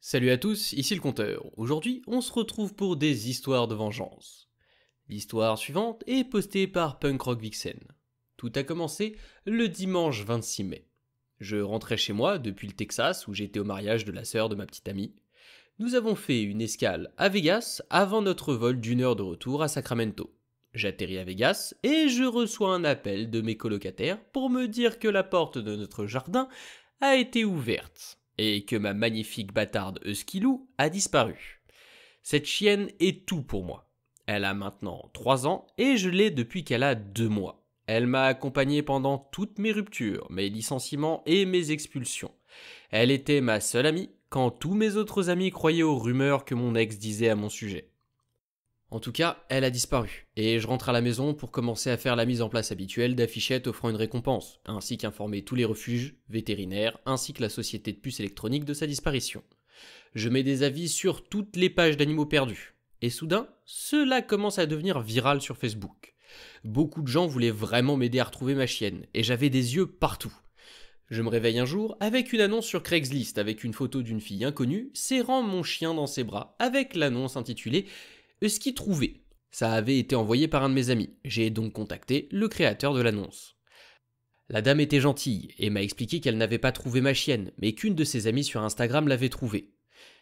Salut à tous, ici le compteur. Aujourd'hui, on se retrouve pour des histoires de vengeance. L'histoire suivante est postée par Punk Rock Vixen. Tout a commencé le dimanche 26 mai. Je rentrais chez moi depuis le Texas où j'étais au mariage de la sœur de ma petite amie. Nous avons fait une escale à Vegas avant notre vol d'une heure de retour à Sacramento. J'atterris à Vegas et je reçois un appel de mes colocataires pour me dire que la porte de notre jardin a été ouverte et que ma magnifique bâtarde Husky Lou a disparu. Cette chienne est tout pour moi. Elle a maintenant 3 ans et je l'ai depuis qu'elle a 2 mois. Elle m'a accompagné pendant toutes mes ruptures, mes licenciements et mes expulsions. Elle était ma seule amie quand tous mes autres amis croyaient aux rumeurs que mon ex disait à mon sujet. En tout cas, elle a disparu, et je rentre à la maison pour commencer à faire la mise en place habituelle d'affichettes offrant une récompense, ainsi qu'informer tous les refuges, vétérinaires, ainsi que la société de puces électroniques de sa disparition. Je mets des avis sur toutes les pages d'animaux perdus, et soudain, cela commence à devenir viral sur Facebook. Beaucoup de gens voulaient vraiment m'aider à retrouver ma chienne, et j'avais des yeux partout. Je me réveille un jour avec une annonce sur Craigslist avec une photo d'une fille inconnue serrant mon chien dans ses bras, avec l'annonce intitulée Husky trouvé. Ça avait été envoyé par un de mes amis. J'ai donc contacté le créateur de l'annonce. La dame était gentille et m'a expliqué qu'elle n'avait pas trouvé ma chienne, mais qu'une de ses amies sur Instagram l'avait trouvée.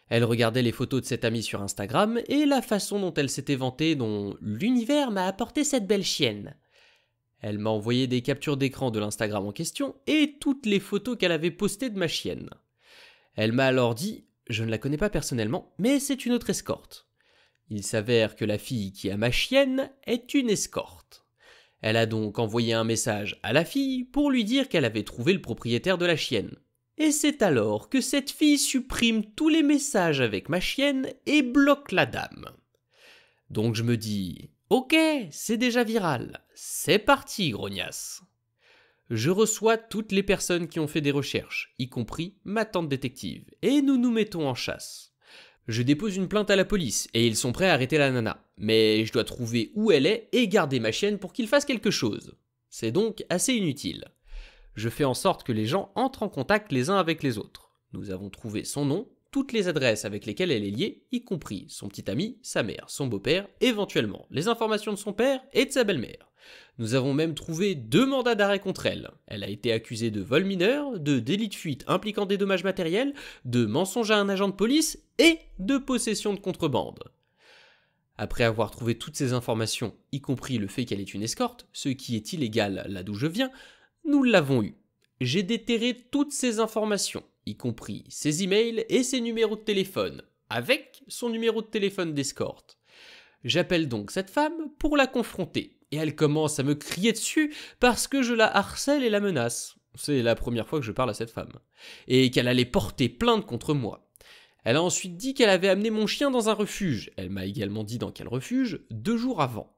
Elle regardait les photos de cette amie sur Instagram et la façon dont elle s'était vantée dont l'univers m'a apporté cette belle chienne. Elle m'a envoyé des captures d'écran de l'Instagram en question et toutes les photos qu'elle avait postées de ma chienne. Elle m'a alors dit « Je ne la connais pas personnellement, mais c'est une autre escorte ». Il s'avère que la fille qui a ma chienne est une escorte. Elle a donc envoyé un message à la fille pour lui dire qu'elle avait trouvé le propriétaire de la chienne. Et c'est alors que cette fille supprime tous les messages avec ma chienne et bloque la dame. Donc je me dis « Ok, c'est déjà viral, c'est parti grognasse !» Je reçois toutes les personnes qui ont fait des recherches, y compris ma tante détective, et nous nous mettons en chasse. Je dépose une plainte à la police et ils sont prêts à arrêter la nana. Mais je dois trouver où elle est et garder ma chienne pour qu'ils fassent quelque chose. C'est donc assez inutile. Je fais en sorte que les gens entrent en contact les uns avec les autres. Nous avons trouvé son nom, toutes les adresses avec lesquelles elle est liée, y compris son petit ami, sa mère, son beau-père, éventuellement les informations de son père et de sa belle-mère. Nous avons même trouvé 2 mandats d'arrêt contre elle. Elle a été accusée de vol mineur, de délit de fuite impliquant des dommages matériels, de mensonge à un agent de police et de possession de contrebande. Après avoir trouvé toutes ces informations, y compris le fait qu'elle est une escorte, ce qui est illégal là d'où je viens, nous l'avons eu. J'ai déterré toutes ces informations, y compris ses emails et ses numéros de téléphone, avec son numéro de téléphone d'escorte. J'appelle donc cette femme pour la confronter. Et elle commence à me crier dessus parce que je la harcèle et la menace. C'est la première fois que je parle à cette femme. Et qu'elle allait porter plainte contre moi. Elle a ensuite dit qu'elle avait amené mon chien dans un refuge. Elle m'a également dit dans quel refuge 2 jours avant.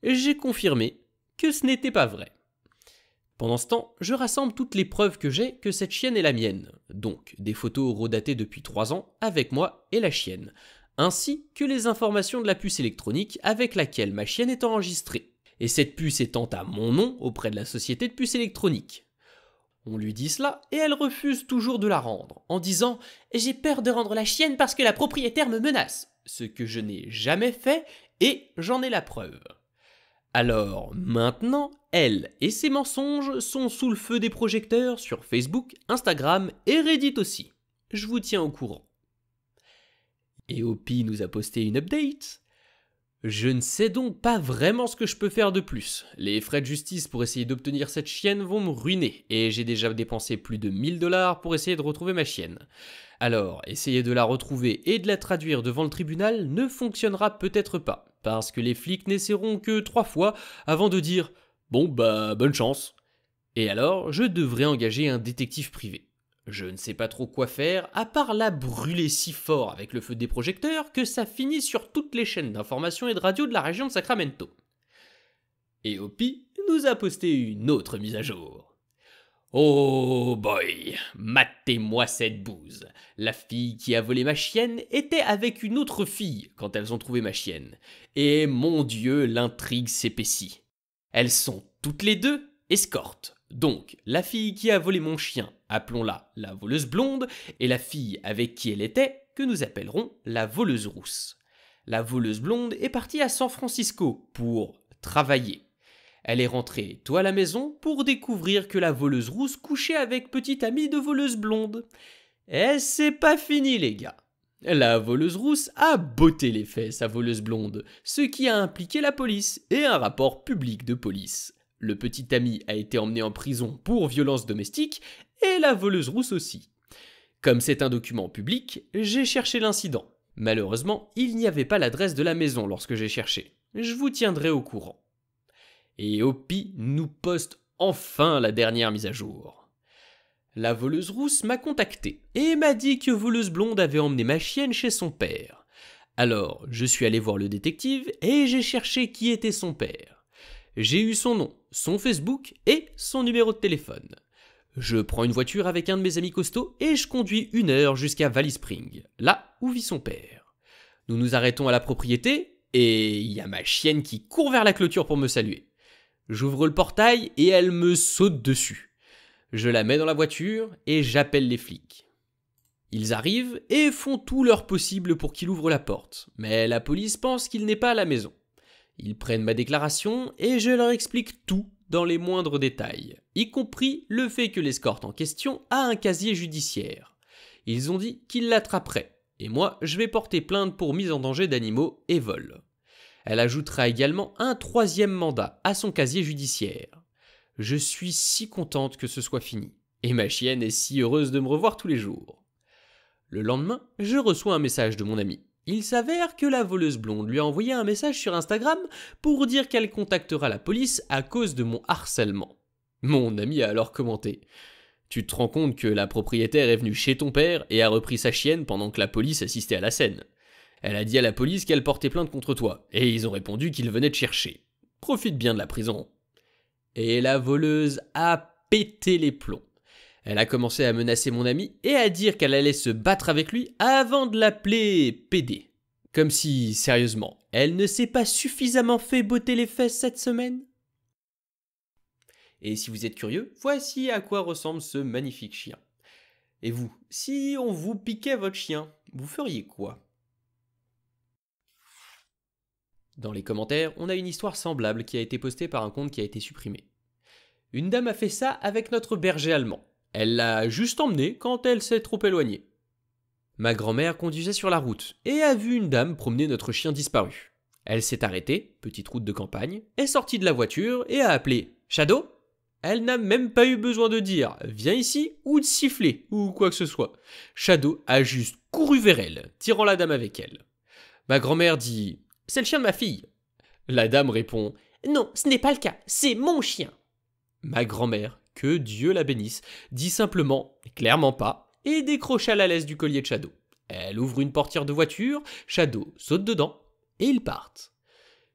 Et j'ai confirmé que ce n'était pas vrai. Pendant ce temps, je rassemble toutes les preuves que j'ai que cette chienne est la mienne. Donc, des photos redatées depuis 3 ans avec moi et la chienne. Ainsi que les informations de la puce électronique avec laquelle ma chienne est enregistrée. Et cette puce étant à mon nom auprès de la société de puces électroniques. On lui dit cela et elle refuse toujours de la rendre, en disant « J'ai peur de rendre la chienne parce que la propriétaire me menace », ce que je n'ai jamais fait et j'en ai la preuve. Alors maintenant, elle et ses mensonges sont sous le feu des projecteurs sur Facebook, Instagram et Reddit aussi. Je vous tiens au courant. Et Opi nous a posté une update. Je ne sais donc pas vraiment ce que je peux faire de plus. Les frais de justice pour essayer d'obtenir cette chienne vont me ruiner, et j'ai déjà dépensé plus de 1000 $ pour essayer de retrouver ma chienne. Alors, essayer de la retrouver et de la traduire devant le tribunal ne fonctionnera peut-être pas, parce que les flics n'essaieront que 3 fois avant de dire « Bon bah, bonne chance ». Et alors, je devrais engager un détective privé. Je ne sais pas trop quoi faire, à part la brûler si fort avec le feu des projecteurs que ça finit sur toutes les chaînes d'information et de radio de la région de Sacramento. Et Opi nous a posté une autre mise à jour. Oh boy, matez-moi cette bouse. La fille qui a volé ma chienne était avec une autre fille quand elles ont trouvé ma chienne. Et mon Dieu, l'intrigue s'épaissit. Elles sont toutes les deux escortes. Donc, la fille qui a volé mon chien, appelons-la la voleuse blonde, et la fille avec qui elle était, que nous appellerons la voleuse rousse. La voleuse blonde est partie à San Francisco pour travailler. Elle est rentrée tôt à la maison pour découvrir que la voleuse rousse couchait avec petite amie de voleuse blonde. Et c'est pas fini les gars. La voleuse rousse a botté les fesses à voleuse blonde, ce qui a impliqué la police et un rapport public de police. Le petit ami a été emmené en prison pour violence domestique et la voleuse rousse aussi. Comme c'est un document public, j'ai cherché l'incident. Malheureusement, il n'y avait pas l'adresse de la maison lorsque j'ai cherché. Je vous tiendrai au courant. Et Hopi nous poste enfin la dernière mise à jour. La voleuse rousse m'a contacté et m'a dit que voleuse blonde avait emmené ma chienne chez son père. Alors, je suis allé voir le détective et j'ai cherché qui était son père. J'ai eu son nom, son Facebook et son numéro de téléphone. Je prends une voiture avec un de mes amis costauds et je conduis 1 heure jusqu'à Valley Spring, là où vit son père. Nous nous arrêtons à la propriété et il y a ma chienne qui court vers la clôture pour me saluer. J'ouvre le portail et elle me saute dessus. Je la mets dans la voiture et j'appelle les flics. Ils arrivent et font tout leur possible pour qu'il ouvre la porte, mais la police pense qu'il n'est pas à la maison. Ils prennent ma déclaration et je leur explique tout dans les moindres détails, y compris le fait que l'escorte en question a un casier judiciaire. Ils ont dit qu'ils l'attraperaient, et moi je vais porter plainte pour mise en danger d'animaux et vol. Elle ajoutera également un 3e mandat à son casier judiciaire. Je suis si contente que ce soit fini, et ma chienne est si heureuse de me revoir tous les jours. Le lendemain, je reçois un message de mon ami. Il s'avère que la voleuse blonde lui a envoyé un message sur Instagram pour dire qu'elle contactera la police à cause de mon harcèlement. Mon ami a alors commenté « Tu te rends compte que la propriétaire est venue chez ton père et a repris sa chienne pendant que la police assistait à la scène. Elle a dit à la police qu'elle portait plainte contre toi, et ils ont répondu qu'ils venaient te chercher. Profite bien de la prison. » Et la voleuse a pété les plombs. Elle a commencé à menacer mon ami et à dire qu'elle allait se battre avec lui avant de l'appeler PD. Comme si, sérieusement, elle ne s'est pas suffisamment fait botter les fesses cette semaine. Et si vous êtes curieux, voici à quoi ressemble ce magnifique chien. Et vous, si on vous piquait votre chien, vous feriez quoi ? Dans les commentaires, on a une histoire semblable qui a été postée par un compte qui a été supprimé. Une dame a fait ça avec notre berger allemand. Elle l'a juste emmené quand elle s'est trop éloignée. Ma grand-mère conduisait sur la route et a vu une dame promener notre chien disparu. Elle s'est arrêtée, petite route de campagne, est sortie de la voiture et a appelé « Shadow ?» Elle n'a même pas eu besoin de dire « Viens ici » ou de siffler ou quoi que ce soit. Shadow a juste couru vers elle, tirant la dame avec elle. Ma grand-mère dit « C'est le chien de ma fille ». La dame répond « Non, ce n'est pas le cas, c'est mon chien ». Ma grand-mère, que Dieu la bénisse, dit simplement « clairement pas » et décrocha la laisse du collier de Shadow. Elle ouvre une portière de voiture, Shadow saute dedans et ils partent.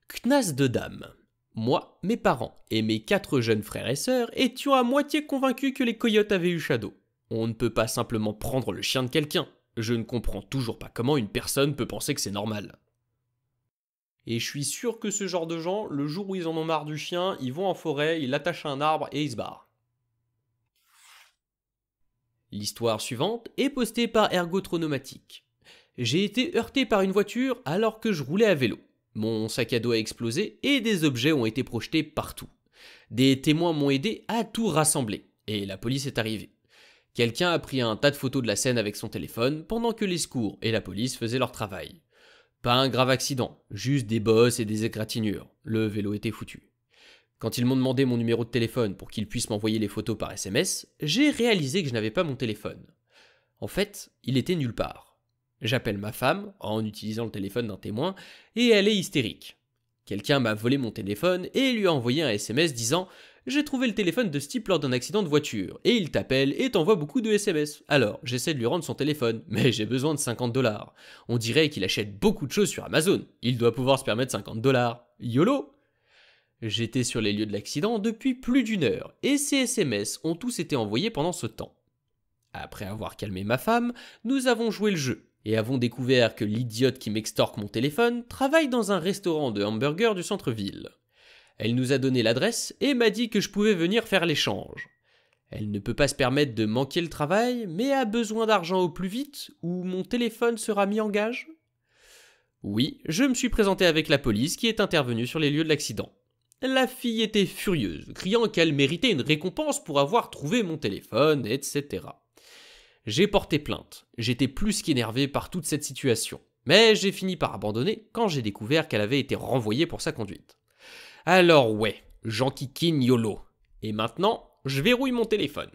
Knas de dame. Moi, mes parents et mes 4 jeunes frères et sœurs étions à moitié convaincus que les coyotes avaient eu Shadow. On ne peut pas simplement prendre le chien de quelqu'un. Je ne comprends toujours pas comment une personne peut penser que c'est normal. Et je suis sûr que ce genre de gens, le jour où ils en ont marre du chien, ils vont en forêt, ils l'attachent à un arbre et ils se barrent. L'histoire suivante est postée par Ergotronomatique. J'ai été heurté par une voiture alors que je roulais à vélo. Mon sac à dos a explosé et des objets ont été projetés partout. Des témoins m'ont aidé à tout rassembler et la police est arrivée. Quelqu'un a pris un tas de photos de la scène avec son téléphone pendant que les secours et la police faisaient leur travail. Pas un grave accident, juste des bosses et des égratignures. Le vélo était foutu. Quand ils m'ont demandé mon numéro de téléphone pour qu'ils puissent m'envoyer les photos par SMS, j'ai réalisé que je n'avais pas mon téléphone. En fait, il était nulle part. J'appelle ma femme, en utilisant le téléphone d'un témoin, et elle est hystérique. Quelqu'un m'a volé mon téléphone et lui a envoyé un SMS disant « J'ai trouvé le téléphone de ce type lors d'un accident de voiture, et il t'appelle et t'envoie beaucoup de SMS. Alors, j'essaie de lui rendre son téléphone, mais j'ai besoin de 50 $. On dirait qu'il achète beaucoup de choses sur Amazon. Il doit pouvoir se permettre 50 $. YOLO !» J'étais sur les lieux de l'accident depuis plus d'1 heure, et ces SMS ont tous été envoyés pendant ce temps. Après avoir calmé ma femme, nous avons joué le jeu, et avons découvert que l'idiote qui m'extorque mon téléphone travaille dans un restaurant de hamburgers du centre-ville. Elle nous a donné l'adresse et m'a dit que je pouvais venir faire l'échange. Elle ne peut pas se permettre de manquer le travail, mais a besoin d'argent au plus vite, ou mon téléphone sera mis en gage? Oui, je me suis présenté avec la police qui est intervenue sur les lieux de l'accident. La fille était furieuse, criant qu'elle méritait une récompense pour avoir trouvé mon téléphone, etc. J'ai porté plainte, j'étais plus qu'énervé par toute cette situation, mais j'ai fini par abandonner quand j'ai découvert qu'elle avait été renvoyée pour sa conduite. Alors ouais, j'enquiquine YOLO. Et maintenant, je verrouille mon téléphone.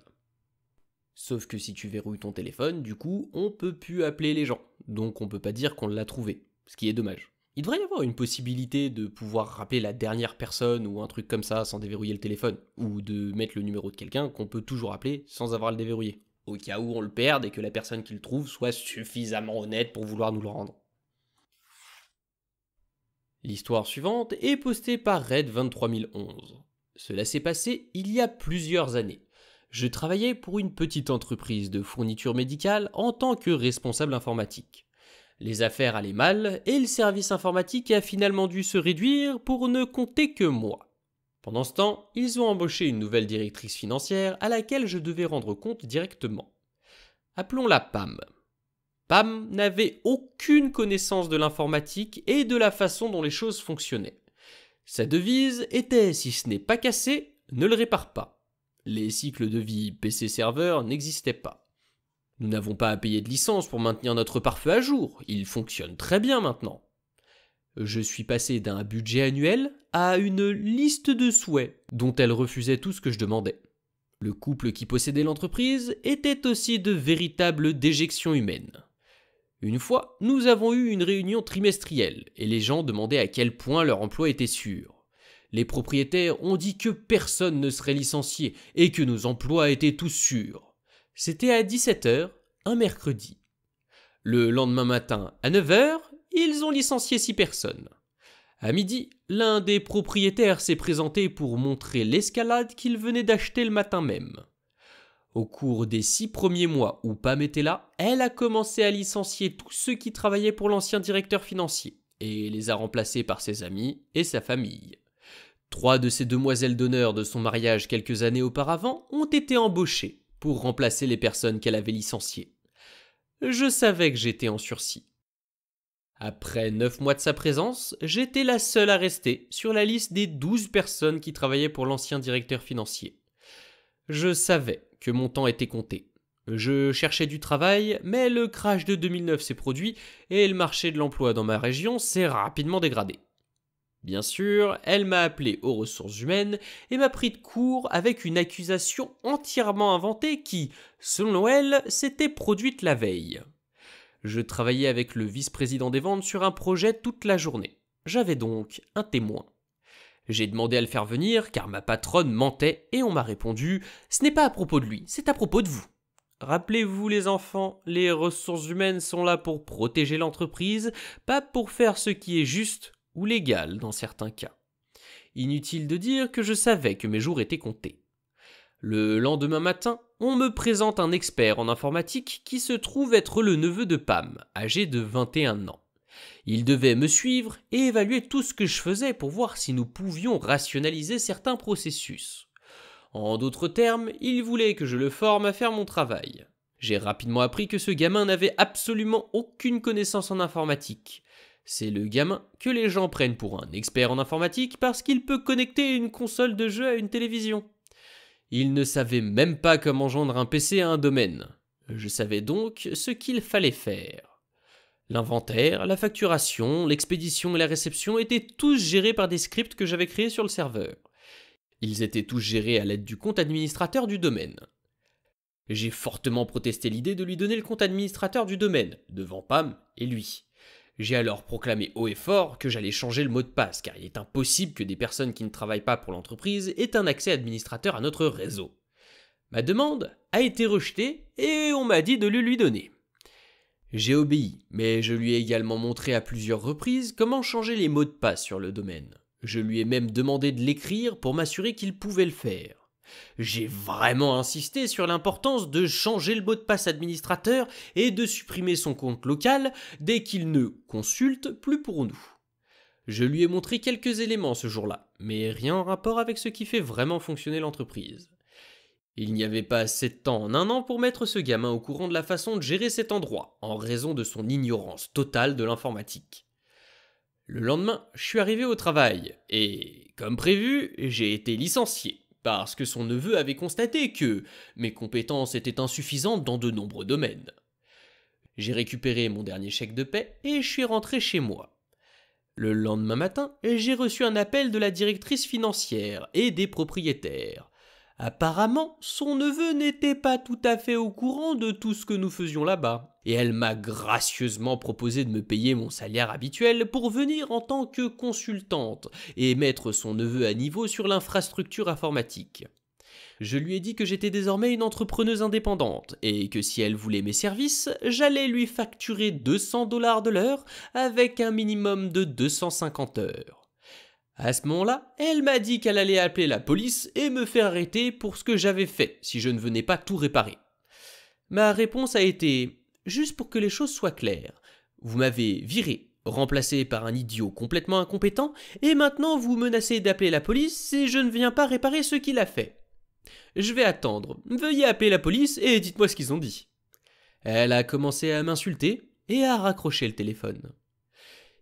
Sauf que si tu verrouilles ton téléphone, du coup, on peut plus appeler les gens. Donc on peut pas dire qu'on l'a trouvé, ce qui est dommage. Il devrait y avoir une possibilité de pouvoir rappeler la dernière personne ou un truc comme ça sans déverrouiller le téléphone, ou de mettre le numéro de quelqu'un qu'on peut toujours appeler sans avoir à le déverrouiller, au cas où on le perde et que la personne qui le trouve soit suffisamment honnête pour vouloir nous le rendre. L'histoire suivante est postée par Red 23011. Cela s'est passé il y a plusieurs années. Je travaillais pour une petite entreprise de fourniture médicale en tant que responsable informatique. Les affaires allaient mal et le service informatique a finalement dû se réduire pour ne compter que moi. Pendant ce temps, ils ont embauché une nouvelle directrice financière à laquelle je devais rendre compte directement. Appelons-la Pam. Pam n'avait aucune connaissance de l'informatique et de la façon dont les choses fonctionnaient. Sa devise était « si ce n'est pas cassé, ne le répare pas ». Les cycles de vie PC serveur n'existaient pas. Nous n'avons pas à payer de licence pour maintenir notre pare-feu à jour, il fonctionne très bien maintenant. Je suis passé d'un budget annuel à une liste de souhaits dont elle refusait tout ce que je demandais. Le couple qui possédait l'entreprise était aussi de véritables déjections humaines. Une fois, nous avons eu une réunion trimestrielle et les gens demandaient à quel point leur emploi était sûr. Les propriétaires ont dit que personne ne serait licencié et que nos emplois étaient tous sûrs. C'était à 17h, un mercredi. Le lendemain matin, à 9h, ils ont licencié 6 personnes. À midi, l'un des propriétaires s'est présenté pour montrer l'escalade qu'il venait d'acheter le matin même. Au cours des 6 premiers mois où Pam était là, elle a commencé à licencier tous ceux qui travaillaient pour l'ancien directeur financier et les a remplacés par ses amis et sa famille. 3 de ces demoiselles d'honneur de son mariage quelques années auparavant ont été embauchées pour remplacer les personnes qu'elle avait licenciées. Je savais que j'étais en sursis. Après 9 mois de sa présence, j'étais la seule à rester sur la liste des 12 personnes qui travaillaient pour l'ancien directeur financier. Je savais que mon temps était compté. Je cherchais du travail, mais le crash de 2009 s'est produit et le marché de l'emploi dans ma région s'est rapidement dégradé. Bien sûr, elle m'a appelé aux ressources humaines et m'a pris de court avec une accusation entièrement inventée qui, selon elle, s'était produite la veille. Je travaillais avec le vice-président des ventes sur un projet toute la journée. J'avais donc un témoin. J'ai demandé à le faire venir car ma patronne mentait et on m'a répondu « Ce n'est pas à propos de lui, c'est à propos de vous ». Rappelez-vous les enfants, les ressources humaines sont là pour protéger l'entreprise, pas pour faire ce qui est juste ou légal dans certains cas. Inutile de dire que je savais que mes jours étaient comptés. Le lendemain matin, on me présente un expert en informatique qui se trouve être le neveu de Pam, âgé de 21 ans. Il devait me suivre et évaluer tout ce que je faisais pour voir si nous pouvions rationaliser certains processus. En d'autres termes, il voulait que je le forme à faire mon travail. J'ai rapidement appris que ce gamin n'avait absolument aucune connaissance en informatique. C'est le gamin que les gens prennent pour un expert en informatique parce qu'il peut connecter une console de jeu à une télévision. Il ne savait même pas comment joindre un PC à un domaine. Je savais donc ce qu'il fallait faire. L'inventaire, la facturation, l'expédition et la réception étaient tous gérés par des scripts que j'avais créés sur le serveur. Ils étaient tous gérés à l'aide du compte administrateur du domaine. J'ai fortement protesté l'idée de lui donner le compte administrateur du domaine, devant Pam et lui. J'ai alors proclamé haut et fort que j'allais changer le mot de passe, car il est impossible que des personnes qui ne travaillent pas pour l'entreprise aient un accès administrateur à notre réseau. Ma demande a été rejetée et on m'a dit de le lui donner. J'ai obéi, mais je lui ai également montré à plusieurs reprises comment changer les mots de passe sur le domaine. Je lui ai même demandé de l'écrire pour m'assurer qu'il pouvait le faire. J'ai vraiment insisté sur l'importance de changer le mot de passe administrateur et de supprimer son compte local dès qu'il ne consulte plus pour nous. Je lui ai montré quelques éléments ce jour-là, mais rien en rapport avec ce qui fait vraiment fonctionner l'entreprise. Il n'y avait pas assez de temps en un an pour mettre ce gamin au courant de la façon de gérer cet endroit, en raison de son ignorance totale de l'informatique. Le lendemain, je suis arrivé au travail, et, comme prévu, j'ai été licencié, parce que son neveu avait constaté que mes compétences étaient insuffisantes dans de nombreux domaines. J'ai récupéré mon dernier chèque de paie et je suis rentré chez moi. Le lendemain matin, j'ai reçu un appel de la directrice financière et des propriétaires. Apparemment, son neveu n'était pas tout à fait au courant de tout ce que nous faisions là-bas, et elle m'a gracieusement proposé de me payer mon salaire habituel pour venir en tant que consultante et mettre son neveu à niveau sur l'infrastructure informatique. Je lui ai dit que j'étais désormais une entrepreneuse indépendante et que si elle voulait mes services, j'allais lui facturer 200 $ de l'heure avec un minimum de 250 heures. À ce moment-là, elle m'a dit qu'elle allait appeler la police et me faire arrêter pour ce que j'avais fait si je ne venais pas tout réparer. Ma réponse a été « Juste pour que les choses soient claires, vous m'avez viré, remplacé par un idiot complètement incompétent, et maintenant vous menacez d'appeler la police si je ne viens pas réparer ce qu'il a fait. Je vais attendre, veuillez appeler la police et dites-moi ce qu'ils ont dit. » Elle a commencé à m'insulter et a raccroché le téléphone.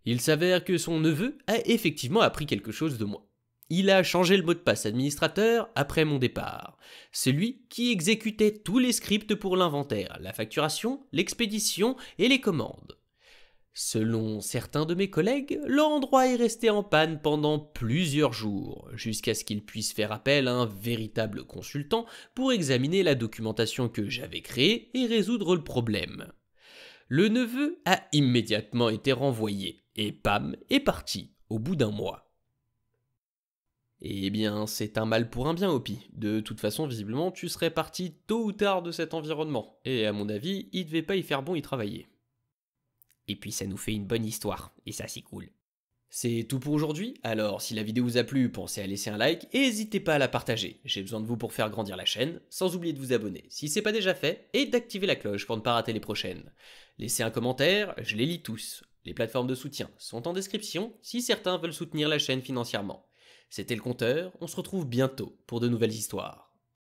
Il s'avère que son neveu a effectivement appris quelque chose de moi. Il a changé le mot de passe administrateur après mon départ. Celui qui exécutait tous les scripts pour l'inventaire, la facturation, l'expédition et les commandes. Selon certains de mes collègues, l'endroit est resté en panne pendant plusieurs jours, jusqu'à ce qu'il puisse faire appel à un véritable consultant pour examiner la documentation que j'avais créée et résoudre le problème. Le neveu a immédiatement été renvoyé, et Pam est parti au bout d'un mois. Eh bien, c'est un mal pour un bien, Hopi. De toute façon, visiblement, tu serais parti tôt ou tard de cet environnement, et à mon avis, il devait pas y faire bon y travailler. Et puis ça nous fait une bonne histoire, et ça c'est cool. C'est tout pour aujourd'hui, alors si la vidéo vous a plu, pensez à laisser un like et n'hésitez pas à la partager, j'ai besoin de vous pour faire grandir la chaîne, sans oublier de vous abonner si c'est pas déjà fait, et d'activer la cloche pour ne pas rater les prochaines. Laissez un commentaire, je les lis tous. Les plateformes de soutien sont en description si certains veulent soutenir la chaîne financièrement. C'était le Compteur, on se retrouve bientôt pour de nouvelles histoires.